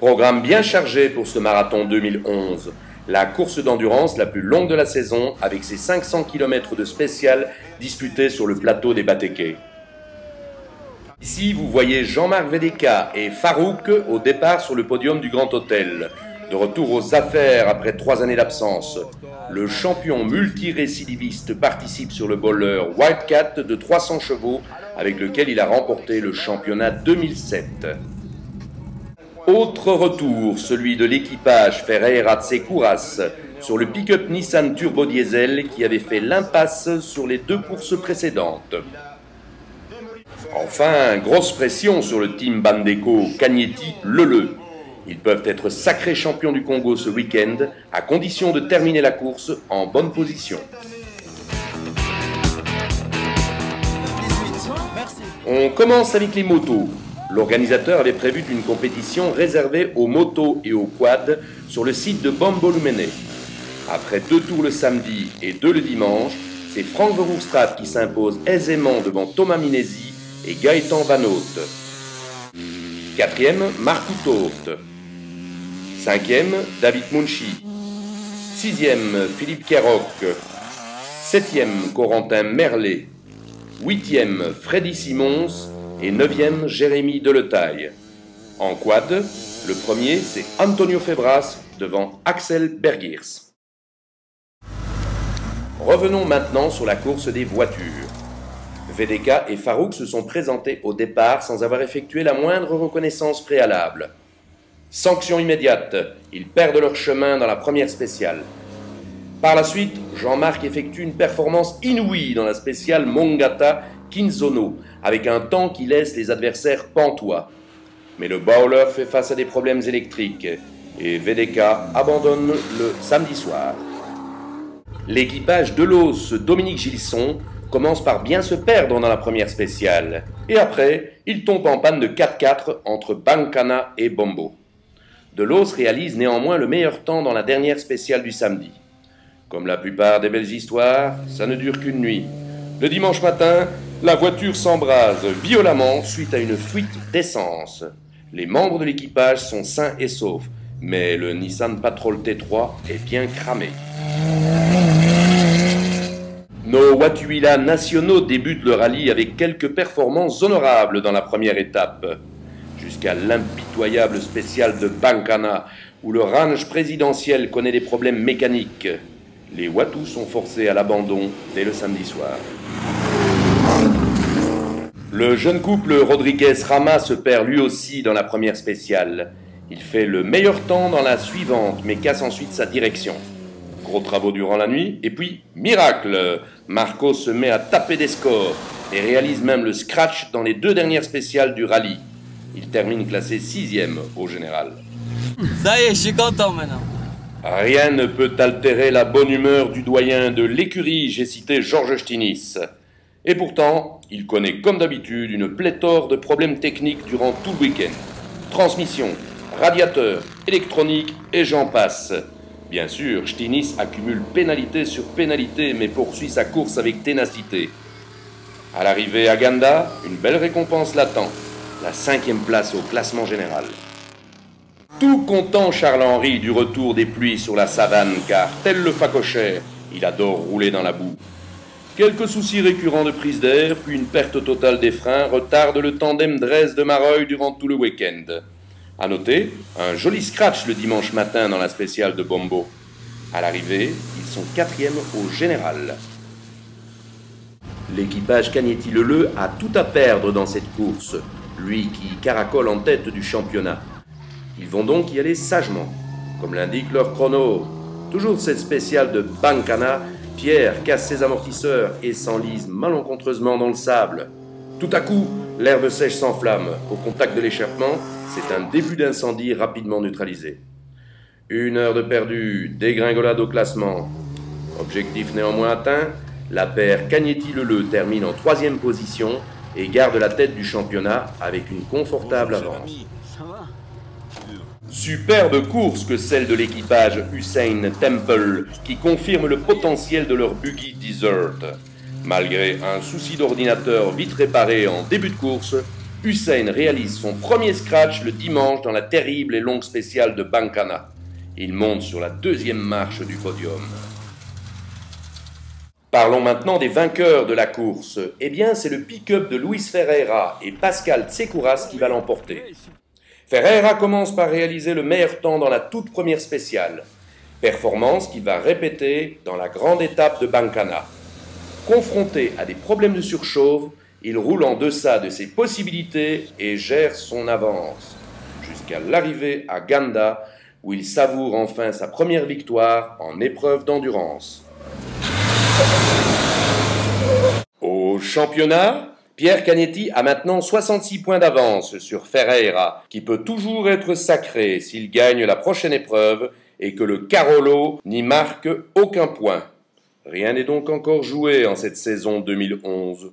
Programme bien chargé pour ce marathon 2011. La course d'endurance la plus longue de la saison avec ses 500 km de spécial disputés sur le plateau des Batéké. Ici, vous voyez Jean-Marc Vedeka et Farouk au départ sur le podium du Grand Hôtel. De retour aux affaires après 3 années d'absence, le champion multirécidiviste participe sur le bowler Wildcat de 300 chevaux avec lequel il a remporté le championnat 2007. Autre retour, celui de l'équipage Ferreira-Tsekouras sur le pick-up Nissan Turbo Diesel qui avait fait l'impasse sur les 2 courses précédentes. Enfin, grosse pression sur le team Bandeco Cagneti-Leleu. Ils peuvent être sacrés champions du Congo ce week-end, à condition de terminer la course en bonne position. On commence avec les motos. L'organisateur avait prévu une compétition réservée aux motos et aux quads sur le site de Bombolumene. Après 2 tours le samedi et 2 le dimanche, c'est Frank Verhoefstraat qui s'impose aisément devant Thomas Minesi et Gaëtan Van Aert. 4e, Marco Toft. 5e, David Munchi. 6e, Philippe Kerrock. 7e, Corentin Merlet. 8e, Freddy Simons. Et 9e, Jérémy Deletaille. En quad, le premier, c'est Antonio Febras devant Axel Bergiers. Revenons maintenant sur la course des voitures. Vedeka et Farouk se sont présentés au départ sans avoir effectué la moindre reconnaissance préalable. Sanction immédiate, ils perdent leur chemin dans la première spéciale. Par la suite, Jean-Marc effectue une performance inouïe dans la spéciale Mongata Kinzono, avec un temps qui laisse les adversaires pantois. Mais le bowler fait face à des problèmes électriques et Vedeka abandonne le samedi soir. L'équipage Delos Dominique Gilson commence par bien se perdre dans la première spéciale. Et après, il tombe en panne de 4x4 entre Bancana et Bombo. Delos réalise néanmoins le meilleur temps dans la dernière spéciale du samedi. Comme la plupart des belles histoires, ça ne dure qu'une nuit. Le dimanche matin, la voiture s'embrase violemment suite à une fuite d'essence. Les membres de l'équipage sont sains et saufs, mais le Nissan Patrol T3 est bien cramé. Nos Watuila nationaux débutent le rallye avec quelques performances honorables dans la première étape, jusqu'à l'impitoyable spécial de Bancana, où le range présidentiel connaît des problèmes mécaniques. Les Watus sont forcés à l'abandon dès le samedi soir. Le jeune couple Rodriguez-Rama se perd lui aussi dans la première spéciale. Il fait le meilleur temps dans la suivante, mais casse ensuite sa direction. Gros travaux durant la nuit, et puis, miracle, Marco se met à taper des scores et réalise même le scratch dans les 2 dernières spéciales du rallye. Il termine classé 6e au général. Ça y est, je suis content maintenant. Rien ne peut altérer la bonne humeur du doyen de l'écurie, j'ai cité Georges Stinis. Et pourtant, il connaît comme d'habitude une pléthore de problèmes techniques durant tout le week-end. Transmission, radiateur, électronique et j'en passe. Bien sûr, Stinis accumule pénalité sur pénalité mais poursuit sa course avec ténacité. À l'arrivée à Ganda, une belle récompense l'attend, la 5e place au classement général. Tout content Charles-Henri du retour des pluies sur la savane car, tel le phacochère, il adore rouler dans la boue. Quelques soucis récurrents de prise d'air, puis une perte totale des freins retardent le tandem Dres de Mareuil durant tout le week-end. A noter, un joli scratch le dimanche matin dans la spéciale de Bombo. À l'arrivée, ils sont 4e au général. L'équipage Cagneti-Leleu a tout à perdre dans cette course, lui qui caracole en tête du championnat. Ils vont donc y aller sagement, comme l'indique leur chrono. Toujours cette spéciale de Bancana, Pierre casse ses amortisseurs et s'enlise malencontreusement dans le sable. Tout à coup, l'herbe sèche s'enflamme. Au contact de l'échappement, c'est un début d'incendie rapidement neutralisé. 1 heure de perdu, dégringolade au classement. Objectif néanmoins atteint, la paire Cagneti-Leleu termine en 3e position et garde la tête du championnat avec une confortable avance. Superbe course que celle de l'équipage Hussein Temple qui confirme le potentiel de leur buggy Desert. Malgré un souci d'ordinateur vite réparé en début de course, Hussein réalise son premier scratch le dimanche dans la terrible et longue spéciale de Bancana. Il monte sur la deuxième marche du podium. Parlons maintenant des vainqueurs de la course. Eh bien, c'est le pick-up de Luis Ferreira et Pascal Tsekouras qui va l'emporter. Ferreira commence par réaliser le meilleur temps dans la toute première spéciale. Performance qu'il va répéter dans la grande étape de Bancana. Confronté à des problèmes de surchauffe, il roule en deçà de ses possibilités et gère son avance. Jusqu'à l'arrivée à Ganda, où il savoure enfin sa première victoire en épreuve d'endurance. Au championnat, Pierre Canetti a maintenant 66 points d'avance sur Ferreira, qui peut toujours être sacré s'il gagne la prochaine épreuve et que le Carolo n'y marque aucun point. Rien n'est donc encore joué en cette saison 2011.